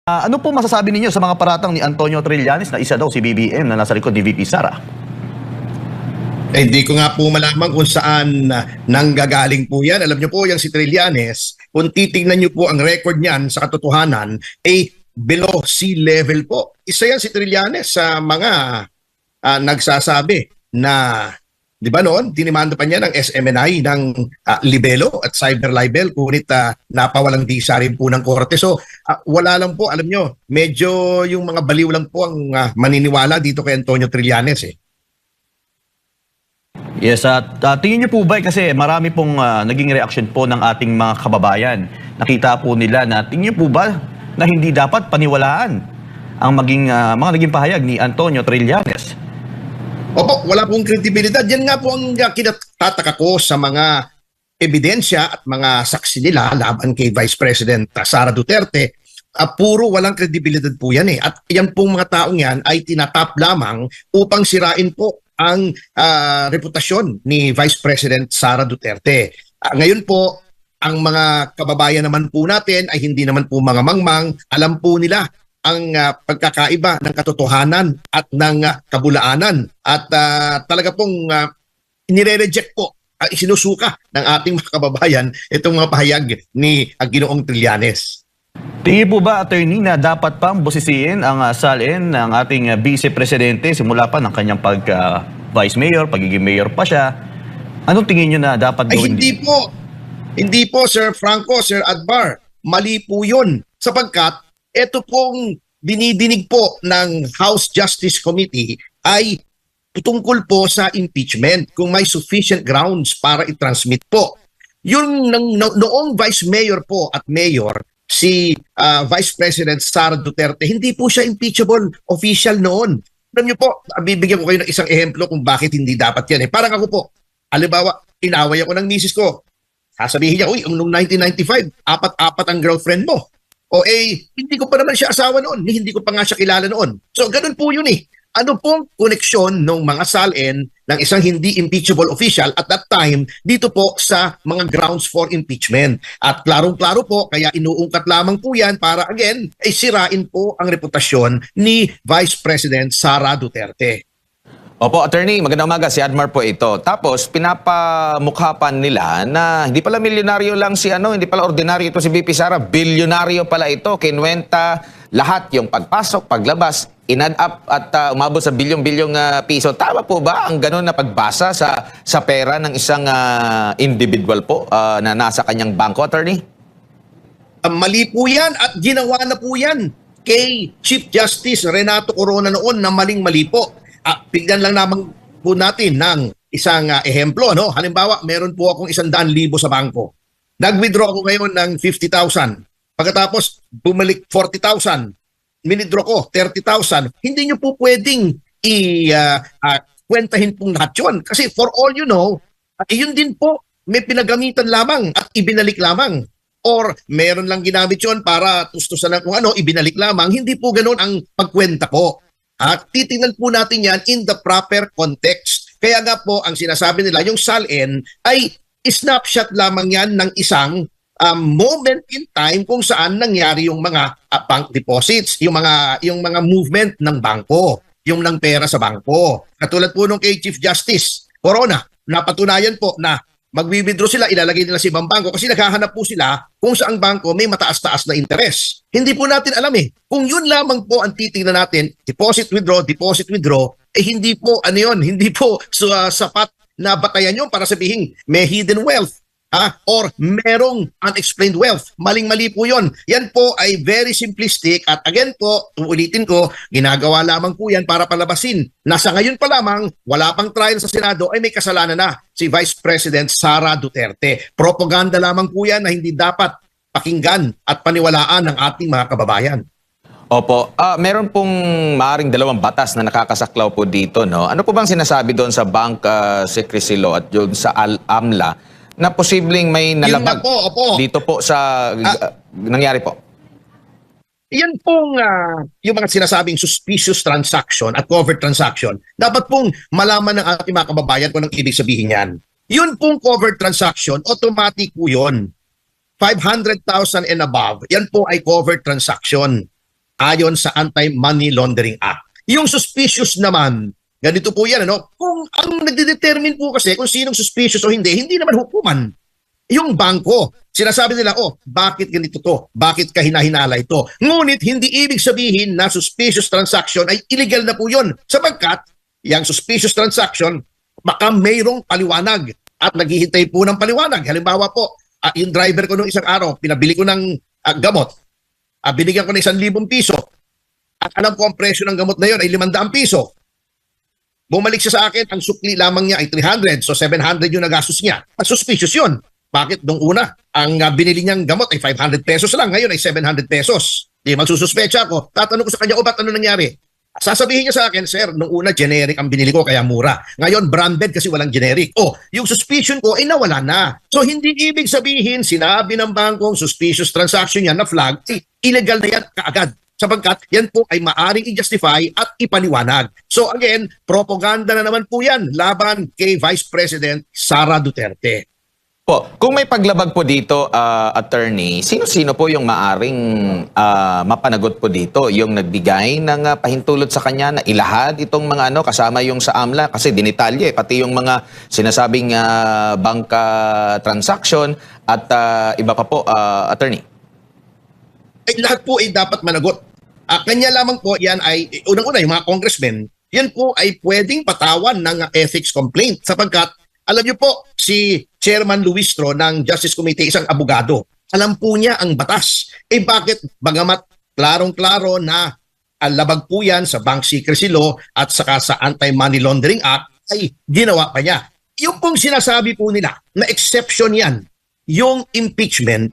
Ano po masasabi ninyo sa mga paratang ni Antonio Trillanes na isa daw si BBM na nasa likod ni VP Sara? Hindi ko nga po malaman kung saan nanggagaling po yan. Alam niyo po, yung si Trillanes, kung titingnan niyo po ang record niyan sa katotohanan, below sea level po. Isa yan si Trillanes sa mga nagsasabi na, di ba noon, dinimanda pa niya ng SMNI ng libelo at cyber libel, ngunit napawalang visa rin po ng korte. So, wala lang po, alam nyo, medyo yung mga baliw lang po ang maniniwala dito kay Antonio Trillanes eh. Yes, at tingin niyo po ba, kasi marami pong naging reaction po ng ating mga kababayan. Nakita po nila na tingin niyo po ba na hindi dapat paniwalaan ang mga naging pahayag ni Antonio Trillanes? Opo, wala pong kredibilidad. Yan nga po ang kinatataka ko sa mga ebidensya at mga saksi nila laban kay Vice President Sara Duterte. Puro walang kredibilidad po yan eh. At yan pong mga taong yan ay tinatap lamang upang sirain po ang reputasyon ni Vice President Sara Duterte. Ngayon po, ang mga kababayan naman po natin ay hindi naman po mga mangmang. Alam po nila ang pagkakaiba ng katotohanan at ng kabulaanan. At talaga pong nire-reject po, isinusuka ng ating mga kababayan itong mga pahayag ni Ginoong Trillanes. Tingin po ba, attorney, na dapat pang busisiin ang salin ng ating Vice Presidente simula pa ng kanyang pag-Vice Mayor, pagiging Mayor pa siya? Anong tingin niyo na dapat gawin? Hindi po, Sir Franco, Sir Adbar. Mali po yun. Sapagkat ito pong dinidinig po ng House Justice Committee ay tungkol po sa impeachment kung may sufficient grounds para i-transmit po. Yung noong Vice Mayor po at Mayor, si Vice President Sara Duterte, hindi po siya impeachable official noon. Alam niyo po, bibigyan ko kayo ng isang ehemplo kung bakit hindi dapat yan. Parang ako po, halimbawa, inaway ako ng misis ko. Sasabihin niya, uy, noong 1995, apat-apat ang girlfriend mo. Hindi ko pa naman siya asawa noon, hindi ko pa nga siya kilala noon. So, ganun po yun eh. Ano pong koneksyon ng mga salin ng isang hindi impeachable official at that time dito po sa mga grounds for impeachment? At klarong-klaro po, kaya inuungkat lamang po yan para again, sirain po ang reputasyon ni Vice President Sara Duterte. Opo, attorney, magandang umaga. Si Admar po ito. Tapos, pinapamukhapan nila na hindi pala milyonaryo lang hindi pala ordinaryo ito si VP Sara. Bilyonaryo pala ito. Kinuwenta lahat yung pagpasok, paglabas, in-add up at umabot sa bilyong-bilyong piso. Tama po ba ang ganun na pagbasa sa pera ng isang individual po na nasa kanyang bangko, attorney? Mali po yan at ginawa na po yan kay Chief Justice Renato Corona noon na maling-mali po. Bigyan lang naman po natin ng isang ehemplo. Halimbawa, meron po akong 100,000 sa bangko. Nag-withdraw ako ngayon ng 50,000. Pagkatapos, bumalik 40,000. Minidro ko 30,000. Hindi nyo po pwedeng kwentahin pong lahat yun. Kasi for all you know, yun din po may pinagamitan lamang at ibinalik lamang. Or meron lang ginamit yun para tustusan ng kung ano, ibinalik lamang. Hindi po ganun ang pagkwenta po. At titingnan po natin yan in the proper context. Kaya nga po, ang sinasabi nila, yung SALN ay snapshot lamang yan ng isang moment in time kung saan nangyari yung mga bank deposits, yung mga movement ng bangko, yung ng pera sa bangko. Katulad po nung kay Chief Justice Corona, napatunayan po na magwi-withdraw sila, ilalagay nila sa ibang bangko kasi naghahanap po sila kung saang bangko may mataas-taas na interest. Hindi po natin alam eh. Kung yun lamang po ang titingnan natin, deposit withdraw, hindi po hindi po sapat na batayan yun para sabihin may hidden wealth. Or merong unexplained wealth. Maling-mali po yun. Yan po ay very simplistic at again po, uulitin ko, ginagawa lamang po yan para palabasin. Nasa ngayon pa lamang, wala pang trial sa Senado ay may kasalanan na si Vice President Sara Duterte. Propaganda lamang po yan na hindi dapat pakinggan at paniwalaan ng ating mga kababayan. Opo. Meron pong maaaring 2 batas na nakakasaklaw po dito. Ano po bang sinasabi doon sa Bank Secrecy Law at doon sa AMLA na posibleng may nalabag dito po sa nangyari po? Yan pong yung mga sinasabing suspicious transaction at covert transaction, dapat pong malaman ng ating mga kababayan kung anong ibig sabihin yan. Yun pong covert transaction, automatic po yun. 500,000 and above, yan po ay covert transaction. ayon sa Anti-Money Laundering Act. Yung suspicious naman, ganito po yan, ano? Kung ang nagdedetermine po kasi kung sinong suspicious o hindi naman hukuman. Yung bangko, sinasabi nila, bakit ganito to? Bakit ka hinahinala ito? Ngunit hindi ibig sabihin na suspicious transaction ay illegal na po yun. Sapagkat, yung suspicious transaction, baka mayroong paliwanag at naghihintay po ng paliwanag. Halimbawa po, yung driver ko nung isang araw, pinabili ko ng gamot. Binigyan ko ng 1,000 piso. At alam ko ang presyo ng gamot na yun ay 500 piso. Bumalik siya sa akin, ang sukli lamang niya ay 300, so 700 yung nagastos niya. Suspicious yun. Bakit nung una, ang binili niyang gamot ay 500 pesos lang, ngayon ay 700 pesos. Di magsususpecha ako. Tatanong ko sa kanya, ba't ano nangyari? Sasabihin niya sa akin, sir, nung una generic ang binili ko kaya mura. Ngayon branded kasi walang generic. Yung suspicion ko ay nawala na. So hindi ibig sabihin, sinabi ng bangkong suspicious transaction yan na flag, illegal na yan kaagad. Sapagkat yan po ay maaring i-justify at ipaliwanag. So again, propaganda na naman po yan laban kay Vice President Sara Duterte. Kung may paglabag po dito, attorney, sino-sino po yung maaring mapanagot po dito? Yung nagbigay ng pahintulot sa kanya na ilahad itong mga kasama yung sa AMLA? Kasi dinitalye, pati yung mga sinasabing bangka transaction at iba pa po, attorney. Lahat po ay dapat managot. Kanya lamang po, yan ay, unang-una, yung mga congressmen, yan po ay pwedeng patawan ng ethics complaint sapagkat alam niyo po, si Chairman Luistro ng Justice Committee, isang abogado, alam po niya ang batas. Bakit? Bagamat klarong-klaro na labag po yan sa Bank Secrecy Law at saka sa Anti-Money Laundering Act, ay ginawa pa niya. Yung pong sinasabi po nila na exception yan, yung impeachment,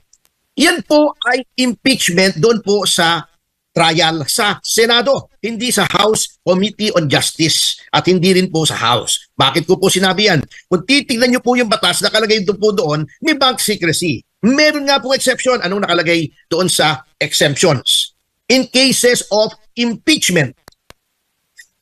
yan po ay impeachment doon po sa trial sa Senado, hindi sa House Committee on Justice at hindi rin po sa House. Bakit ko po sinabi yan? Kung titignan niyo po yung batas, nakalagay doon po doon, may bank secrecy. Meron nga po exception. Anong nakalagay doon sa exemptions? In cases of impeachment.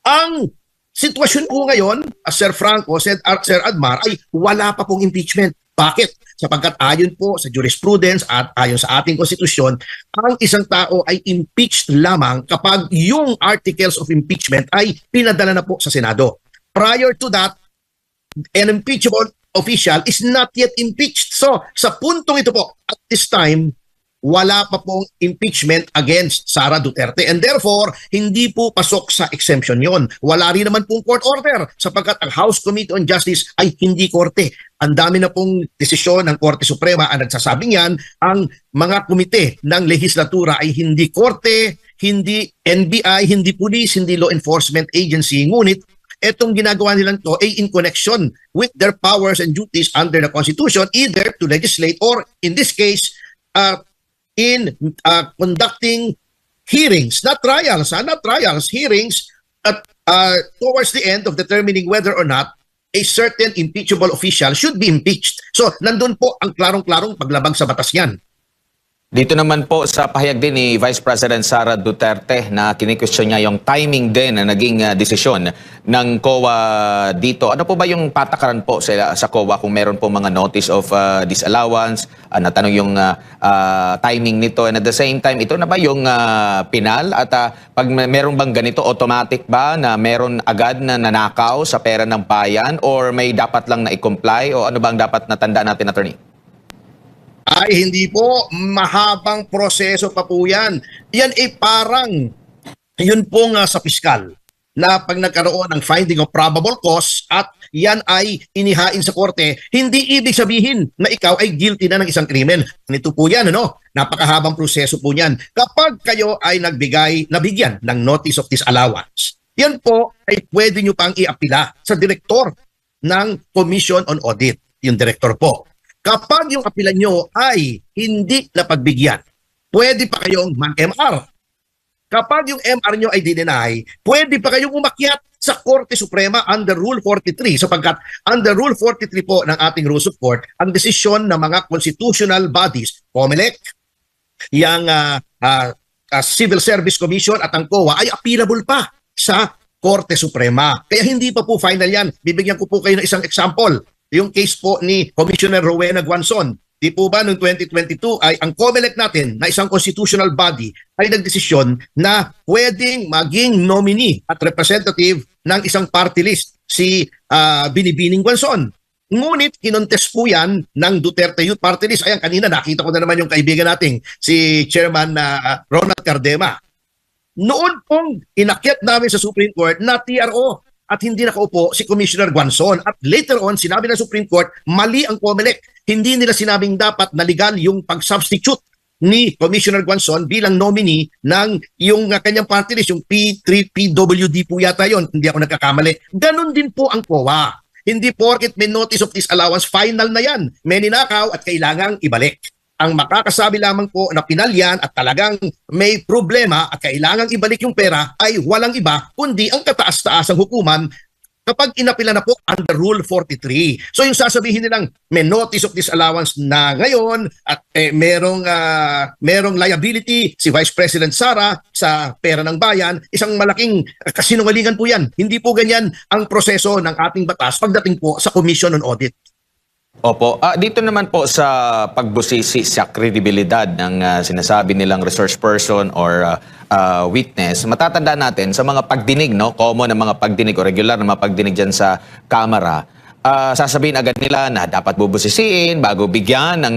Ang sitwasyon po ngayon, Sir Franco, Sir Admar, ay wala pa pong impeachment. Bakit? Sapagkat ayon po sa jurisprudence at ayon sa ating konstitusyon, ang isang tao ay impeached lamang kapag yung articles of impeachment ay pinadala na po sa Senado. Prior to that, an impeachable official is not yet impeached. So, sa puntong ito po, at this time, wala pa pong impeachment against Sara Duterte. And therefore, hindi po pasok sa exemption yon. Wala rin naman pong court order sapagkat ang House Committee on Justice ay hindi korte. Ang dami na pong desisyon ng Korte Suprema ang nagsasabing yan, ang mga komite ng legislatura ay hindi korte, hindi NBI, hindi police, hindi law enforcement agency. Ngunit, etong ginagawa nilang to ay in connection with their powers and duties under the Constitution, either to legislate or, in this case, in conducting hearings, not trials, hearings at towards the end of determining whether or not a certain impeachable official should be impeached. So, nandun po ang klarong-klarong paglabag sa batas niyan. Dito naman po sa pahayag din ni Vice President Sara Duterte na kini-question niya yung timing din na naging desisyon ng COA dito. Ano po ba yung patakaran po sa COA kung meron po mga notice of disallowance? Natanong yung timing nito, and at the same time, ito na ba yung penal? At pag meron bang ganito, automatic ba na meron agad na nanakaw sa pera ng bayan, or may dapat lang na i-comply, o ano ba ang dapat natandaan natin, attorney? Ay, hindi po. Mahabang proseso pa po yan. Yan ay parang, yun po nga sa piskal, na pag nagkaroon ng finding of probable cause at yan ay inihain sa korte, hindi ibig sabihin na ikaw ay guilty na ng isang krimen. Ito po yan, ano? Napakahabang proseso po yan. Kapag kayo ay nabigyan ng notice of disallowance, yan po ay pwede nyo pang iapila sa direktor ng Commission on Audit, yung direktor po. Kapag yung apila nyo ay hindi napagbigyan, pwede pa kayong mag-MR. Kapag yung MR nyo ay dinenay, pwede pa kayong umakyat sa Korte Suprema under Rule 43 sapagkat under Rule 43 po ng ating Rules of Court, ang desisyon ng mga constitutional bodies, COMELEC, yung Civil Service Commission at ang COA ay appealable pa sa Korte Suprema. Kaya hindi pa po final yan. Bibigyan ko po kayo ng isang example. Yung case po ni Commissioner Rowena Guanzon di po ba noong 2022 ay ang COMELEC natin na isang constitutional body ay nagdesisyon na pwedeng maging nominee at representative ng isang party list si Binibining Guanzon. Ngunit kinontes po yan ng Duterte Youth Party List. Ayan, kanina nakita ko na naman yung kaibigan nating si Chairman Ronald Cardema. Noon pong inakyat namin sa Supreme Court na TRO at hindi nakaupo si Commissioner Guanzon. At later on, sinabi ng Supreme Court, mali ang COMELEC. Hindi nila sinabing dapat na legal yung pag-substitute ni Commissioner Guanzon bilang nominee ng yung kanyang party list, yung P3PWD po yata yon, hindi ako nagkakamali. Ganon din po ang COA. Hindi porket may notice of disallowance, final na yan. May ninakaw at kailangang ibalik. Ang makakasabi lamang po na pinalyan at talagang may problema at kailangang ibalik yung pera ay walang iba kundi ang kataas-taasang hukuman kapag inapila na po under Rule 43. So yung sasabihin nilang may notice of disallowance na ngayon at merong liability si Vice President Sara sa pera ng bayan, isang malaking kasinungalingan po yan. Hindi po ganyan ang proseso ng ating batas pagdating po sa Commission on Audit. Opo. Dito naman po sa pagbusisi sa kredibilidad ng sinasabi nilang resource person or witness, matatanda natin sa mga pagdinig, no? Common na mga pagdinig o regular na mga pagdinig dyan sa Kamara, sasabihin agad nila na dapat bubusisiin bago bigyan ng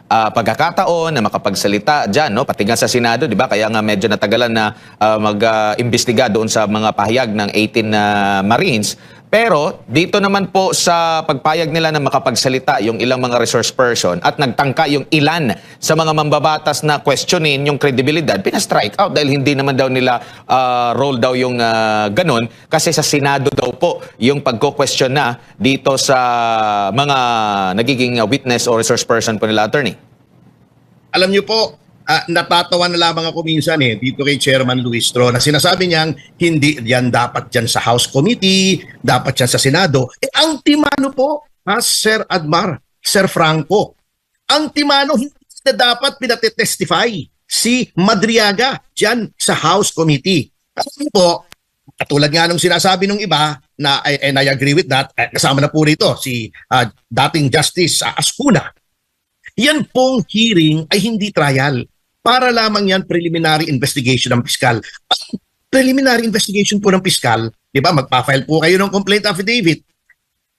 pagkakataon na makapagsalita dyan, no? Pati nga sa Senado, di ba? Kaya nga medyo natagalan na mag-imbestiga doon sa mga pahayag ng 18 Marines. Pero dito naman po sa pagpayag nila na makapagsalita yung ilang mga resource person at nagtangka yung ilan sa mga mambabatas na questionin yung credibilidad, pina-strike out dahil hindi naman daw nila roll daw yung ganun kasi sa Senado daw po yung pagko-question na dito sa mga nagiging witness o resource person po nila, attorney. Alam niyo po, natatawa na lamang ako minsan dito kay Chairman Luistro na sinasabi niyang hindi yan dapat dyan sa House Committee, dapat dyan sa Senado. Ang timano po, Sir Admar, Sir Franco, ang timano hindi na dapat pinatitestify si Madriaga dyan sa House Committee. Kasi po, katulad nga nung sinasabi ng iba na and I agree with that, kasama na po rito si dating Justice Ascuna. Yan pong hearing ay hindi trial. Para lamang yan preliminary investigation ng piskal. Preliminary investigation po ng piskal, di ba, magpa-file po kayo ng complaint affidavit.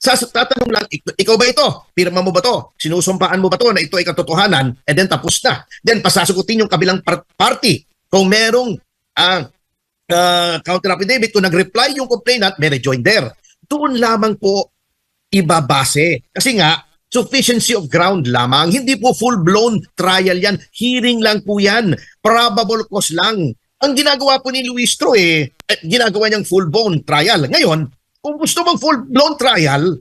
Tatanong lang, ikaw ba ito? Pirma mo ba to? Sinusumpaan mo ba to na ito ay katotohanan? And then tapos na. Then pasasagutin yung kabilang party. Kung merong counter affidavit, kung nag-reply yung complainant, may rejoinder. Doon lamang po ibabase. Kasi nga, sufficiency of ground lamang. Hindi po full-blown trial yan. Hearing lang po yan. Probable cause lang. Ang ginagawa po ni Luistro ginagawa niyang full-blown trial. Ngayon, kung gusto mong full-blown trial,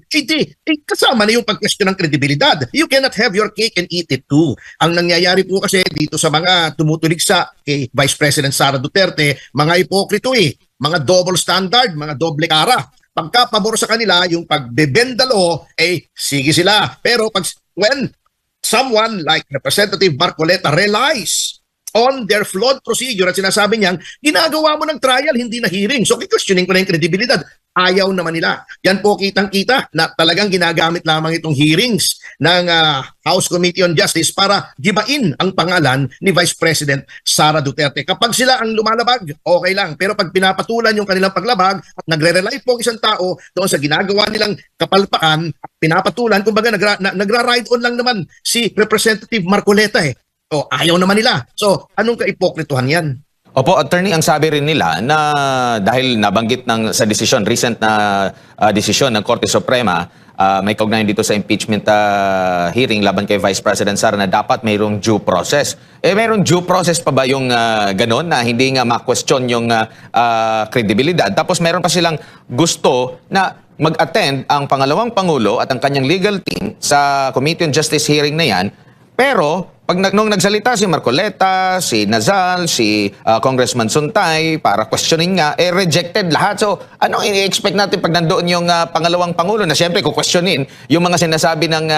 kasama na yung pag-question ng kredibilidad. You cannot have your cake and eat it too. Ang nangyayari po kasi dito sa mga tumutulig sa kay Vice President Sara Duterte, mga hipokrito mga double standard, mga doble kara. Pagka pabor sa kanila, yung pagbebenda law, sige sila. Pero when someone like Representative Marcoleta relies on their flawed procedure at sinasabi niyang, ginagawa mo ng trial, hindi na hearing. So, questioning ko na yung kredibilidad. Ayaw naman nila. Yan po kitang-kita na talagang ginagamit lamang itong hearings ng House Committee on Justice para gibain ang pangalan ni Vice President Sara Duterte. Kapag sila ang lumalabag, okay lang. Pero pag pinapatulan yung kanilang paglabag at nagre-rely po ang isang tao doon sa ginagawa nilang kapalpakan, pinapatulan, kumbaga nagra-ride on lang naman si Representative Marcoleta O ayaw naman nila. So, anong kaipokrituhan yan? Opo, attorney, ang sabi rin nila na dahil nabanggit sa desisyon, recent na desisyon ng Korte Suprema, may kaugnayan dito sa impeachment hearing laban kay Vice President Sara na dapat mayroong due process. Mayroong due process pa ba yung ganon na hindi nga ma-question yung kredibilidad? Tapos meron pa silang gusto na mag-attend ang pangalawang Pangulo at ang kanyang legal team sa Committee on Justice hearing na yan. Pero nung nagsalita si Marcoleta, si Nazal, si Congressman Suntay para questioning nga, rejected lahat. So, anong i-expect natin pag nandoon yung pangalawang Pangulo na siyempre questionin yung mga sinasabi ng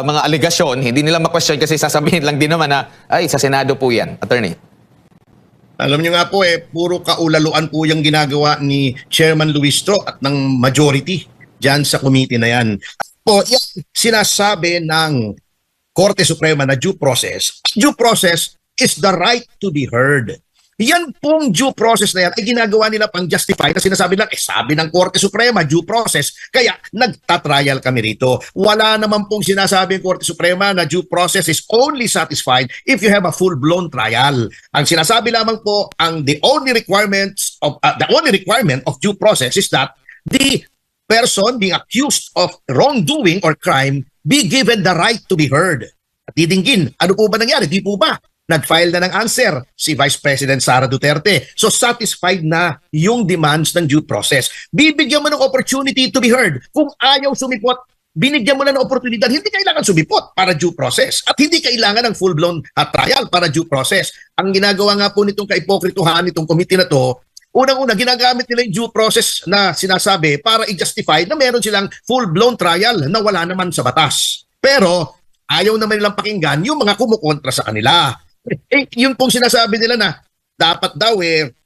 mga aligasyon, hindi nila ma-question kasi sasabihin lang din naman na, ay, sa Senado po yan, attorney. Alam niyo nga po puro kaulaluan po yung ginagawa ni Chairman Luistro at ng majority dyan sa committee na yan. Po, yan sinasabi ng Korte Suprema na due process is the right to be heard. Yan pong due process na yan ay ginagawa nila pang justify na sinasabi lang, sabi ng Korte Suprema, due process, kaya nagtatrial kami rito. Wala naman pong sinasabi ng Korte Suprema na due process is only satisfied if you have a full-blown trial. Ang sinasabi lamang po, the only requirement of due process is that the person being accused of wrongdoing or crime be given the right to be heard. At didinggin, ano po ba nangyari? Di po ba? Nag-file na ng answer si Vice President Sara Duterte. So satisfied na yung demands ng due process. Bibigyan mo ng opportunity to be heard. Kung ayaw sumipot, binigyan mo na ng oportunidad. Hindi kailangan sumipot para due process. At hindi kailangan ng full-blown trial para due process. Ang ginagawa nga po nitong kaipokrituhan nitong committee na to, unang-una, ginagamit nila yung due process na sinasabi para i-justify na meron silang full-blown trial na wala naman sa batas. Pero ayaw naman nilang pakinggan yung mga kumukontra sa kanila. Yun pong sinasabi nila na dapat daw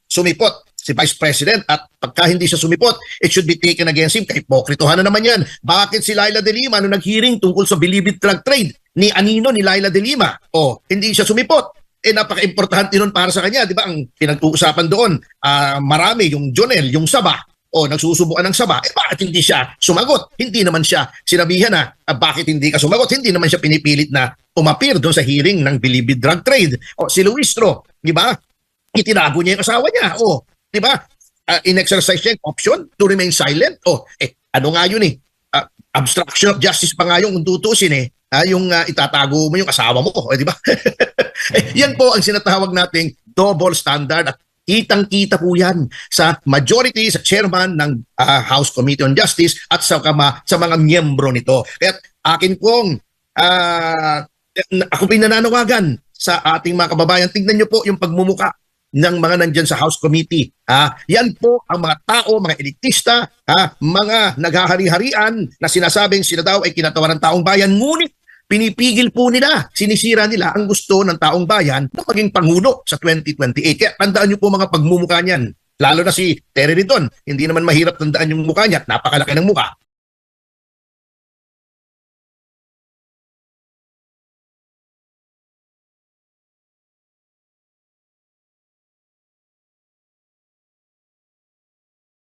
sumipot si Vice President at pagka hindi siya sumipot, it should be taken against him. Kaipokrituhan na naman yan. Bakit si Laila de Lima nung nag-hearing tungkol sa Bilibid drug trade ni Anino ni Laila de Lima, hindi siya sumipot? Napaka-importante nun para sa kanya, di ba? Ang pinag-uusapan doon, marami, yung Jonel, yung Saba, nagsusubukan ng Saba, bakit hindi siya sumagot? Hindi naman siya sinabihan na, bakit hindi ka sumagot? Hindi naman siya pinipilit na umapir doon sa hearing ng Bilibid drug trade. Si Luistro, di ba? Itinago niya yung asawa niya. Di ba? In-exercise niya yung option to remain silent. Ano nga yun obstruction of justice pa nga yung tutusin yung itatago mo yung asawa mo, di ba? Yan po ang sinatawag nating double standard at kitang-kita po yan sa majority, sa chairman ng House Committee on Justice at sa mga miyembro nito. Kaya akin pong ako pinananawagan sa ating mga kababayan, tingnan nyo po yung pagmumuka ng mga nandyan sa House Committee. Yan po ang mga tao, mga elitista, mga naghahari-harian na sinasabing sila daw ay kinatawa ng taong bayan, ngunit pinipigil po nila, sinisira nila ang gusto ng taong bayan na maging Pangulo sa 2028. Kaya tandaan nyo po mga pagmumuka niyan. Lalo na si Terry Ridon, hindi naman mahirap tandaan yung mukha niya at napakalaki ng mukha.